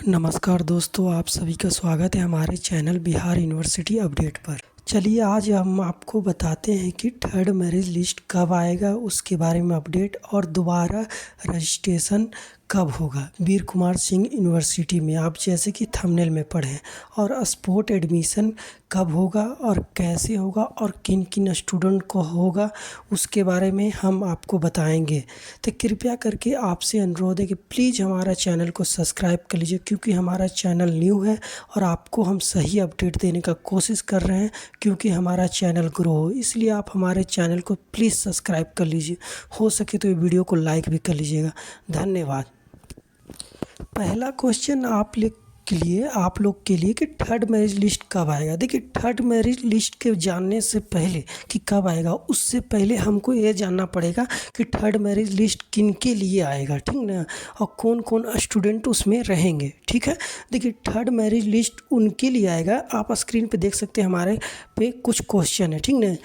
नमस्कार दोस्तों, आप सभी का स्वागत है हमारे चैनल बिहार यूनिवर्सिटी अपडेट पर। चलिए आज हम आपको बताते हैं कि थर्ड मेरिट लिस्ट कब आएगा, उसके बारे में अपडेट और दोबारा रजिस्ट्रेशन कब होगा वीर कुमार सिंह यूनिवर्सिटी में, आप जैसे कि थंबनेल में पढ़ें। और स्पोर्ट एडमिशन कब होगा और कैसे होगा और किन किन स्टूडेंट को होगा, उसके बारे में हम आपको बताएंगे। तो कृपया करके आपसे अनुरोध है कि प्लीज़ हमारा चैनल को सब्सक्राइब कर लीजिए, क्योंकि हमारा चैनल न्यू है और आपको हम सही अपडेट देने का कोशिश कर रहे हैं, क्योंकि हमारा चैनल ग्रो हो। इसलिए आप हमारे चैनल को प्लीज़ सब्सक्राइब कर लीजिए, हो सके तो ये वीडियो को लाइक भी कर लीजिएगा। धन्यवाद। पहला क्वेश्चन आप लोग के लिए कि थर्ड मैरिज लिस्ट कब आएगा। देखिए, थर्ड मैरिज लिस्ट के जानने से पहले कि कब आएगा, उससे पहले हमको ये जानना पड़ेगा कि थर्ड मैरिज लिस्ट किन के लिए आएगा, ठीक ना, और कौन कौन स्टूडेंट उसमें रहेंगे। ठीक है, देखिए थर्ड मैरिज लिस्ट उनके लिए आएगा। आप स्क्रीन पे देख सकते हैं, हमारे पे कुछ क्वेश्चन है, ठीक ना,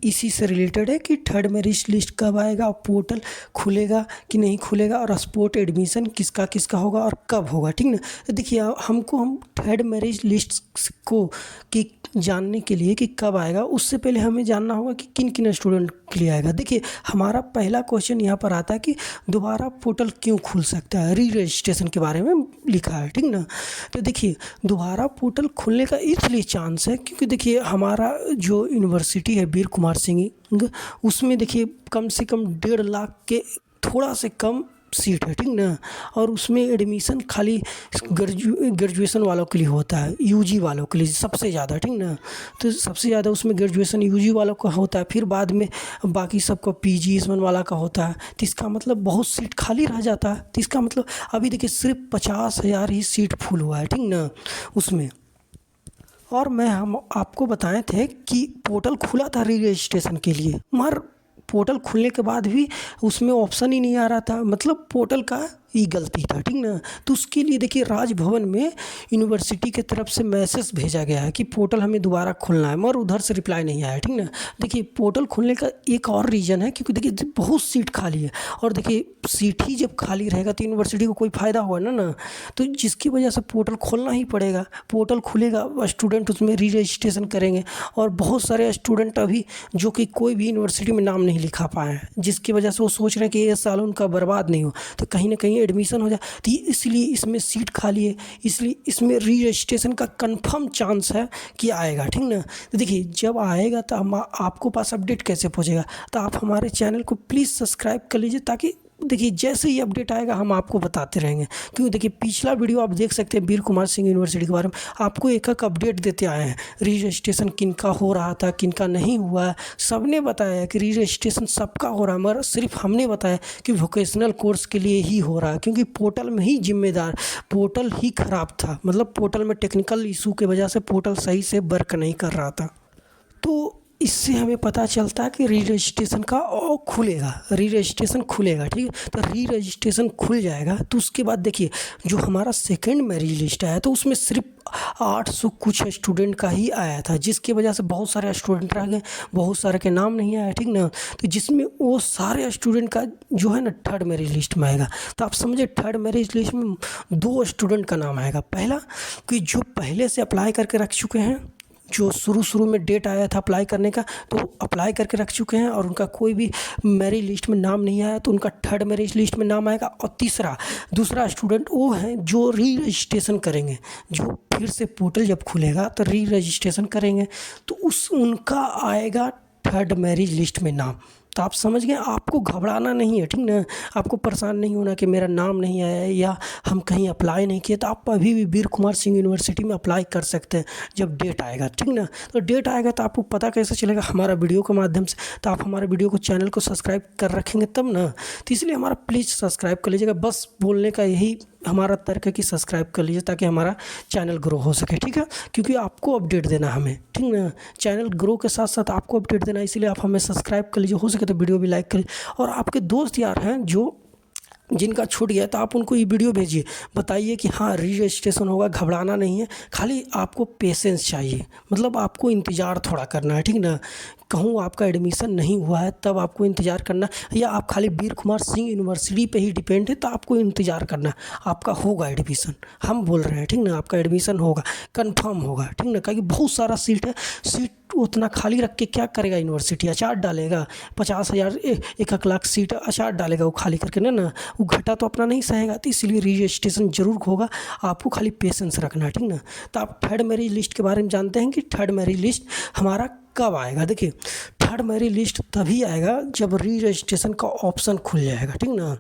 इसी से रिलेटेड है कि थर्ड मैरिज लिस्ट कब आएगा और पोर्टल खुलेगा कि नहीं खुलेगा और स्पोर्ट एडमिशन किसका किसका होगा और कब होगा। ठीक ना, तो देखिए हम थर्ड मैरिज लिस्ट को कि जानने के लिए कि कब आएगा, उससे पहले हमें जानना होगा कि किन किन स्टूडेंट के लिए आएगा। देखिए, हमारा पहला क्वेश्चन यहाँ पर आता है कि दोबारा पोर्टल क्यों खुल सकता है, री रजिस्ट्रेशन के बारे में लिखा है, ठीक ना। तो देखिए, दोबारा पोर्टल खुलने का इसलिए चांस है क्योंकि देखिए हमारा जो यूनिवर्सिटी है वीर कुमार सिंह, उसमें देखिए कम से कम 1.5 लाख के थोड़ा से कम सीट है, ठीक ना, और उसमें एडमिशन खाली ग्रेजुएशन वालों के लिए होता है, यूजी वालों के लिए सबसे ज़्यादा, ठीक ना। तो सबसे ज़्यादा उसमें ग्रेजुएशन यूजी वालों का होता है, फिर बाद में बाकी सबका पीजी इसमें वाला का होता है। तो इसका मतलब बहुत सीट खाली रह जाता है। तो इसका मतलब अभी देखिए सिर्फ 50,000 ही सीट फुल हुआ है, ठीक ना, उसमें। और हम आपको बताए थे कि पोर्टल खुला था री रजिस्ट्रेशन के लिए, मगर पोर्टल खुलने के बाद भी उसमें ऑप्शन ही नहीं आ रहा था, मतलब पोर्टल का ही गलती था, ठीक ना। तो उसके लिए देखिए राजभवन में यूनिवर्सिटी की तरफ से मैसेज भेजा गया है कि पोर्टल हमें दोबारा खोलना है, मगर उधर से रिप्लाई नहीं आया, ठीक ना। देखिए, पोर्टल खोलने का एक और रीज़न है क्योंकि देखिए बहुत सीट खाली है, और देखिए सीट ही जब खाली रहेगा तो यूनिवर्सिटी को कोई फ़ायदा हुआ ना, तो जिसकी वजह से पोर्टल खोलना ही पड़ेगा। पोर्टल खुलेगा, स्टूडेंट उसमें री रजिस्ट्रेशन करेंगे, और बहुत सारे स्टूडेंट अभी जो कि कोई भी यूनिवर्सिटी में नाम नहीं लिखा पाए हैं, जिसकी वजह से वो सोच रहे हैं कि ये साल उनका बर्बाद नहीं हो, तो कहीं ना कहीं एडमिशन हो जाए। तो इसलिए इसमें सीट खाली है, इसलिए इसमें री रजिस्ट्रेशन का कंफर्म चांस है कि आएगा, ठीक ना। तो देखिए, जब आएगा तो हम आपको पास अपडेट कैसे पहुंचेगा, तो आप हमारे चैनल को प्लीज़ सब्सक्राइब कर लीजिए, ताकि देखिए जैसे ही अपडेट आएगा हम आपको बताते रहेंगे। क्योंकि देखिए पिछला वीडियो आप देख सकते हैं वीर कुमार सिंह यूनिवर्सिटी के बारे में, आपको एक एक अपडेट देते आए हैं। री रजिस्ट्रेशन किनका हो रहा था, किनका नहीं हुआ, सबने बताया कि री रजिस्ट्रेशन सबका हो रहा है, मगर सिर्फ हमने बताया कि वोकेशनल कोर्स के लिए ही हो रहा है, क्योंकि पोर्टल में ही जिम्मेदार, पोर्टल ही ख़राब था, मतलब पोर्टल में टेक्निकल इशू की वजह से पोर्टल सही से वर्क नहीं कर रहा था। तो इससे हमें पता चलता है कि री रजिस्ट्रेशन का खुलेगा, री रजिस्ट्रेशन खुलेगा, ठीक है। तो री रजिस्ट्रेशन खुल जाएगा तो उसके बाद देखिए जो हमारा सेकंड मैरिज लिस्ट आया तो उसमें सिर्फ 800 कुछ स्टूडेंट का ही आया था, जिसकी वजह से बहुत सारे स्टूडेंट रह गए, बहुत सारे के नाम नहीं आया, ठीक ना। तो जिसमें वो सारे स्टूडेंट का जो है ना थर्ड मैरिज लिस्ट में आएगा। तो आप समझे, थर्ड मैरिज लिस्ट में 2 स्टूडेंट का नाम आएगा। पहला कि जो पहले से अप्लाई करके रख चुके हैं, जो शुरू में डेट आया था अप्लाई करने का, तो अप्लाई करके रख चुके हैं और उनका कोई भी मैरिज लिस्ट में नाम नहीं आया, तो उनका थर्ड मैरिज लिस्ट में नाम आएगा। और दूसरा स्टूडेंट वो हैं जो री रजिस्ट्रेशन करेंगे, जो फिर से पोर्टल जब खुलेगा तो री रजिस्ट्रेशन करेंगे, तो उनका आएगा थर्ड मैरिज लिस्ट में नाम। तो आप समझ गए, आपको घबराना नहीं है, ठीक ना, आपको परेशान नहीं होना कि मेरा नाम नहीं आया है या हम कहीं अप्लाई नहीं किए। तो आप अभी भी वीर कुमार सिंह यूनिवर्सिटी में अप्लाई कर सकते हैं जब डेट आएगा, ठीक ना। तो डेट आएगा तो आपको पता कैसे चलेगा, हमारा वीडियो के माध्यम से। तो आप हमारे वीडियो को चैनल को सब्सक्राइब कर रखेंगे तब ना, तो इसलिए हमारा प्लीज़ सब्सक्राइब कर लीजिएगा। बस बोलने का यही हमारा तर्क है कि सब्सक्राइब कर लीजिए ताकि हमारा चैनल ग्रो हो सके, ठीक है। क्योंकि आपको अपडेट देना हमें, ठीक ना, चैनल ग्रो के साथ साथ आपको अपडेट देना, इसीलिए आप हमें सब्सक्राइब कर लीजिए, हो सके तो वीडियो भी लाइक करिए। और आपके दोस्त यार हैं जो जिनका छूट गया तो आप उनको ये वीडियो भेजिए, बताइए कि हाँ री रजिस्ट्रेशन होगा, घबराना नहीं है, खाली आपको पेशेंस चाहिए, मतलब आपको इंतज़ार थोड़ा करना है, ठीक ना। कहूँ आपका एडमिशन नहीं हुआ है तब आपको इंतज़ार करना, या आप खाली वीर कुमार सिंह यूनिवर्सिटी पे ही डिपेंड है तो आपको इंतज़ार करना, आपका होगा एडमिशन। हम बोल रहे हैं ठीक ना, आपका एडमिशन होगा, कंफर्म होगा ठीक ना, क्योंकि बहुत सारा सीट है। सीट उतना खाली रख के क्या करेगा यूनिवर्सिटी, अचार डालेगा 50,000 1 लाख सीट अचार डालेगा वो खाली करके ना, वो घाटा तो अपना नहीं सहेगा। तो इसलिए रजिस्ट्रेशन जरूर होगा, आपको खाली पेशेंस रखना है ठीक ना। तो आप थर्ड मेरिट लिस्ट के बारे में जानते हैं कि थर्ड मेरिट लिस्ट हमारा कब आएगा। देखिए थर्ड मेरिट लिस्ट तभी आएगा जब री रजिस्ट्रेशन का ऑप्शन खुल जाएगा ठीक ना,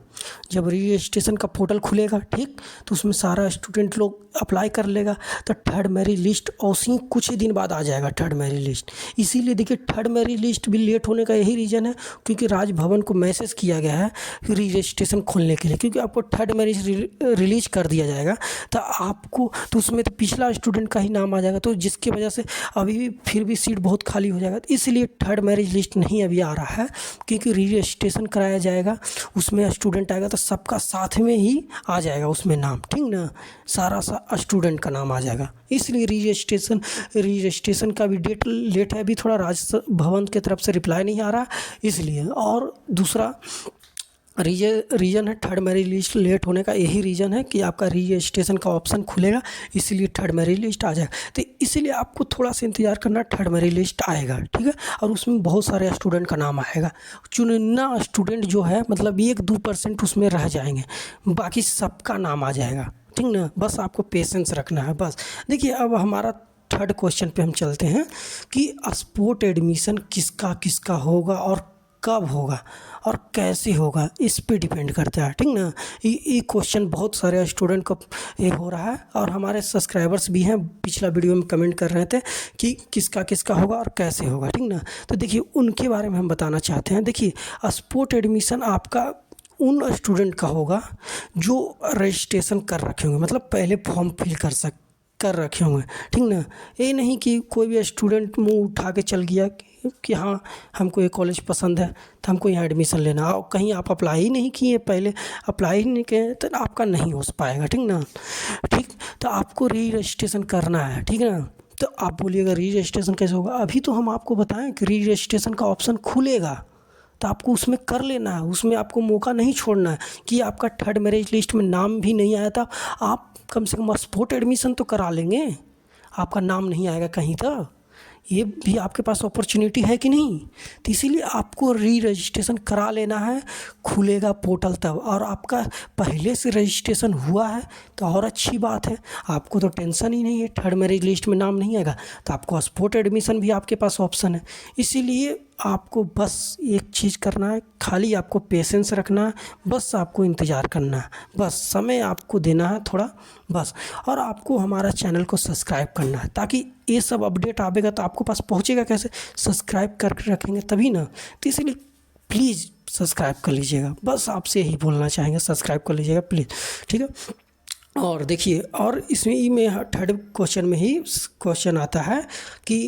जब री रजिस्ट्रेशन का पोर्टल खुलेगा ठीक, तो उसमें सारा स्टूडेंट लोग अप्लाई कर लेगा, तो थर्ड मेरिट लिस्ट उसी कुछ ही दिन बाद आ जाएगा थर्ड मेरिट लिस्ट। इसीलिए देखिए थर्ड मेरिट लिस्ट भी लेट होने का यही रीज़न है, क्योंकि राजभवन को मैसेज किया गया है री रजिस्ट्रेशन खोलने के लिए, क्योंकि आपको थर्ड मेरिट रिलीज कर दिया जाएगा तो आपको, तो उसमें तो पिछला स्टूडेंट का ही नाम आ जाएगा, तो जिसकी वजह से अभी भी फिर भी सीट बहुत खाली हो जाएगा। इसलिए थर्ड मेरिट लिस्ट नहीं अभी आ रहा है, क्योंकि री रजिस्ट्रेशन कराया जाएगा, उसमें स्टूडेंट आएगा तो सबका साथ में ही आ जाएगा उसमें नाम ठीक ना, सारा स्टूडेंट का नाम आ जाएगा। इसलिए रजिस्ट्रेशन का भी डेट लेट है, अभी थोड़ा राजभवन की तरफ से रिप्लाई नहीं आ रहा इसलिए। और दूसरा रीज़न है थर्ड मेरिट लिस्ट लेट होने का, यही रीज़न है कि आपका रजिस्ट्रेशन का ऑप्शन खुलेगा, इसीलिए थर्ड मेरिट लिस्ट आ जाएगा। तो इसीलिए आपको थोड़ा सा इंतज़ार करना, थर्ड मेरिट लिस्ट आएगा ठीक है, और उसमें बहुत सारे स्टूडेंट का नाम आएगा। चुनिंदा स्टूडेंट जो है मतलब 1-2% उसमें रह जाएंगे, बाकी सबका नाम आ जाएगा ठीक ना। बस आपको पेशेंस रखना है बस। देखिए अब हमारा थर्ड क्वेश्चन पे हम चलते हैं कि स्पोर्ट एडमिशन किसका किसका होगा और कब होगा और कैसे होगा, इस पे डिपेंड करता है ठीक ना। ये क्वेश्चन बहुत सारे स्टूडेंट को ये हो रहा है, और हमारे सब्सक्राइबर्स भी हैं, पिछला वीडियो में कमेंट कर रहे थे कि किसका किसका होगा और कैसे होगा ठीक ना। तो देखिए उनके बारे में हम बताना चाहते हैं। देखिए स्पोर्ट एडमिशन आपका उन स्टूडेंट का होगा जो रजिस्ट्रेशन कर रखे होंगे, मतलब पहले फॉर्म फिल कर रखे होंगे ठीक ना। ये नहीं कि कोई भी स्टूडेंट मुंह उठा के चल गया कि हाँ हमको ये कॉलेज पसंद है तो हमको यहाँ एडमिशन लेना, और कहीं आप अप्लाई ही नहीं किए, पहले अप्लाई ही नहीं किए तो आपका नहीं हो पाएगा ठीक ना। ठीक, तो आपको री रजिस्ट्रेशन करना है ठीक है ना। तो आप बोलिएगा री रजिस्ट्रेशन कैसे होगा, अभी तो हम आपको बताएं कि री रजिस्ट्रेशन का ऑप्शन खुलेगा तो आपको उसमें कर लेना है, उसमें आपको मौका नहीं छोड़ना है कि आपका थर्ड मेरिट लिस्ट में नाम भी नहीं आया था, आप कम से कम स्पोर्ट एडमिशन तो करा लेंगे, आपका नाम नहीं आएगा कहीं तो ये भी आपके पास अपॉर्चुनिटी है कि नहीं। तो इसीलिए आपको री रजिस्ट्रेशन करा लेना है, खुलेगा पोर्टल तब, और आपका पहले से रजिस्ट्रेशन हुआ है तो और अच्छी बात है, आपको तो टेंशन ही नहीं है, थर्ड मेरिट लिस्ट में नाम नहीं आएगा तो आपको स्पोर्ट एडमिशन भी आपके पास ऑप्शन है। इसीलिए आपको बस एक चीज़ करना है, खाली आपको पेशेंस रखना है, बस आपको इंतज़ार करना है, बस समय आपको देना है थोड़ा बस, और आपको हमारा चैनल को सब्सक्राइब करना है ताकि ये सब अपडेट आएगा तो आपको पास पहुंचेगा कैसे, सब्सक्राइब करके रखेंगे तभी ना। तो इसीलिए प्लीज़ सब्सक्राइब कर लीजिएगा, बस आपसे यही बोलना चाहेंगे, सब्सक्राइब कर लीजिएगा प्लीज़ ठीक है। और देखिए और इसमें में थर्ड क्वेश्चन में ही क्वेश्चन आता है कि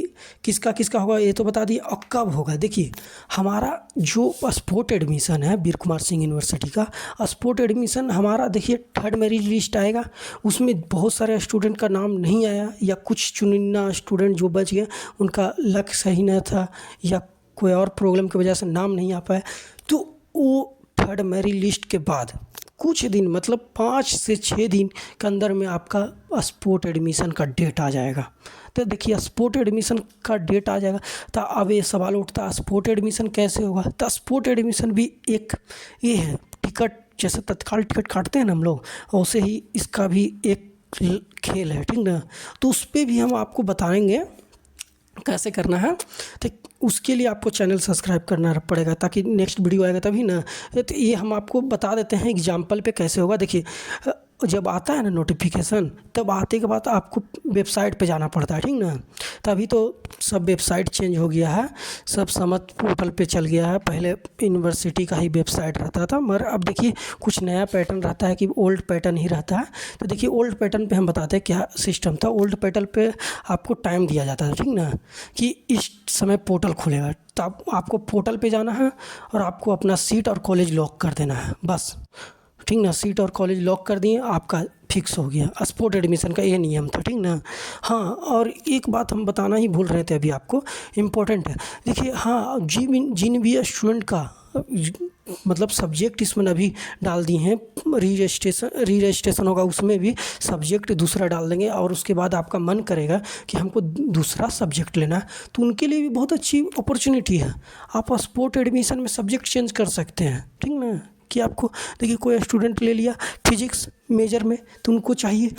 किसका किसका होगा, ये तो बता दिए, और कब होगा। देखिए हमारा जो स्पोर्ट एडमिशन है वीर कुमार सिंह यूनिवर्सिटी का स्पोर्ट एडमिशन हमारा, देखिए थर्ड मेरिट लिस्ट आएगा, उसमें बहुत सारे स्टूडेंट का नाम नहीं आया, या कुछ चुनिंदा स्टूडेंट जो बच गए उनका लक सही न था, या कोई और प्रॉब्लम की वजह से नाम नहीं आ पाया, तो वो थर्ड मेरिट लिस्ट के बाद कुछ दिन मतलब 5 से 6 दिन के अंदर में आपका स्पोर्ट एडमिशन का डेट आ जाएगा। तो देखिए स्पोर्ट एडमिशन का डेट आ जाएगा तो अब ये सवाल उठता है स्पोर्ट एडमिशन कैसे होगा। तो स्पोर्ट एडमिशन भी एक ये है, टिकट जैसे तत्काल टिकट काटते हैं ना हम लोग, वैसे ही इसका भी एक खेल है ठीक ना। तो उस पर भी हम आपको बताएंगे कैसे करना है, तो उसके लिए आपको चैनल सब्सक्राइब करना पड़ेगा ताकि नेक्स्ट वीडियो आएगा तभी ना। तो ये हम आपको बता देते हैं एग्जाम्पल पे कैसे होगा। देखिए जब आता है ना नोटिफिकेशन, तब आते के बाद आपको वेबसाइट पे जाना पड़ता है ठीक ना। तभी तो सब वेबसाइट चेंज हो गया है, सब समझ पोर्टल पे चल गया है, पहले यूनिवर्सिटी का ही वेबसाइट रहता था, मगर अब देखिए कुछ नया पैटर्न रहता है कि ओल्ड पैटर्न ही रहता है। तो देखिए ओल्ड पैटर्न पे हम बताते हैं क्या सिस्टम था। ओल्ड पैटर्न पे आपको टाइम दिया जाता था ठीक ना, कि इस समय पोर्टल खुलेगा, तो आपको पोर्टल पे जाना है और आपको अपना सीट और कॉलेज लॉक कर देना है बस ठीक ना। सीट और कॉलेज लॉक कर दिए, आपका फिक्स हो गया। स्पोर्ट एडमिशन का ये नियम था, ठीक ना। हाँ, और एक बात हम बताना ही भूल रहे थे अभी आपको, इम्पोर्टेंट है। देखिए हाँ, जिन भी स्टूडेंट का मतलब सब्जेक्ट इसमें अभी डाल दिए हैं, री रजिस्ट्रेशन होगा उसमें भी सब्जेक्ट दूसरा डाल देंगे, और उसके बाद आपका मन करेगा कि हमको दूसरा सब्जेक्ट लेना है, तो उनके लिए भी बहुत अच्छी अपॉर्चुनिटी है। आप स्पोर्ट एडमिशन में सब्जेक्ट चेंज कर सकते हैं, ठीक ना। कि आपको देखिए कोई स्टूडेंट ले लिया फिजिक्स मेजर में, तो उनको चाहिए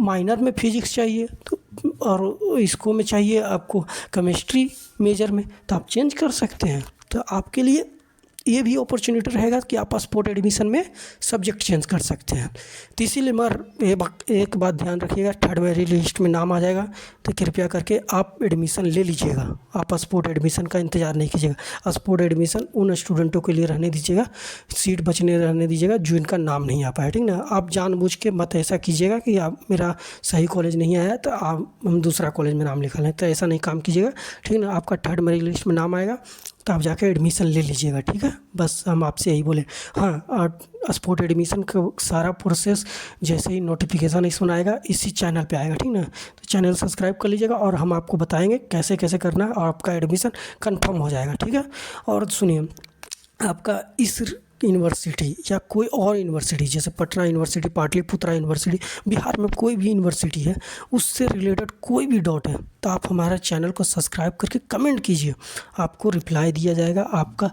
माइनर में फिजिक्स चाहिए, तो और इसको में चाहिए आपको केमिस्ट्री मेजर में, तो आप चेंज कर सकते हैं। तो आपके लिए ये भी अपॉर्चुनिटी रहेगा कि आप स्पोर्ट एडमिशन में सब्जेक्ट चेंज कर सकते हैं। तो इसीलिए मगर एक बात ध्यान रखिएगा, थर्ड मेरिट लिस्ट में नाम आ जाएगा तो कृपया करके आप एडमिशन ले लीजिएगा। आप स्पोर्ट एडमिशन का इंतज़ार नहीं कीजिएगा। स्पोर्ट एडमिशन उन स्टूडेंटों के लिए रहने दीजिएगा, सीट बचने रहने दीजिएगा जो इनका नाम नहीं आ पाया, ठीक ना। आप जानबूझ के मत ऐसा कीजिएगा कि आप मेरा सही कॉलेज नहीं आया तो हम दूसरा कॉलेज में नाम लिखा लें, तो ऐसा नहीं काम कीजिएगा, ठीक ना। आपका थर्ड मेरिट लिस्ट में नाम आएगा तो आप जाकर एडमिशन ले लीजिएगा, ठीक है। बस हम आपसे यही बोले। हाँ, और स्पोर्ट एडमिशन का सारा प्रोसेस जैसे ही नोटिफिकेशन इसमें आएगा इसी चैनल पे आएगा, ठीक ना। तो चैनल सब्सक्राइब कर लीजिएगा और हम आपको बताएंगे कैसे कैसे करना है, और आपका एडमिशन कंफर्म हो जाएगा, ठीक है। और सुनिए, आपका इस यूनिवर्सिटी या कोई और यूनिवर्सिटी जैसे पटना यूनिवर्सिटी, पाटलिपुत्रा यूनिवर्सिटी, बिहार में कोई भी यूनिवर्सिटी है, उससे रिलेटेड कोई भी डाउट है तो आप हमारे चैनल को सब्सक्राइब करके कमेंट कीजिए, आपको रिप्लाई दिया जाएगा। आपका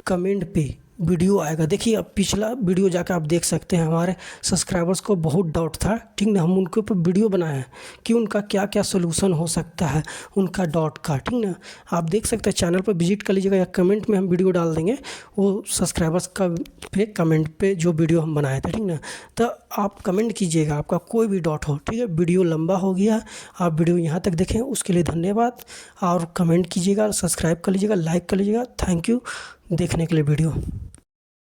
कमेंट पे वीडियो आएगा। देखिए अब पिछला वीडियो जाकर आप देख सकते हैं, हमारे सब्सक्राइबर्स को बहुत डाउट था, ठीक ना। हम उनके ऊपर वीडियो बनाए हैं कि उनका क्या क्या सोल्यूशन हो सकता है उनका डाउट का, ठीक ना। आप देख सकते हैं, चैनल पर विजिट कर लीजिएगा या कमेंट में हम वीडियो डाल देंगे, वो सब्सक्राइबर्स का पे कमेंट पे जो वीडियो हम बनाए थे, ठीक ना। तो आप कमेंट कीजिएगा, आपका कोई भी डाउट हो, ठीक है। वीडियो लंबा हो गया, आप वीडियो यहाँ तक देखें उसके लिए धन्यवाद, और कमेंट कीजिएगा, सब्सक्राइब कर लीजिएगा, लाइक कर लीजिएगा। थैंक यू देखने के लिए वीडियो।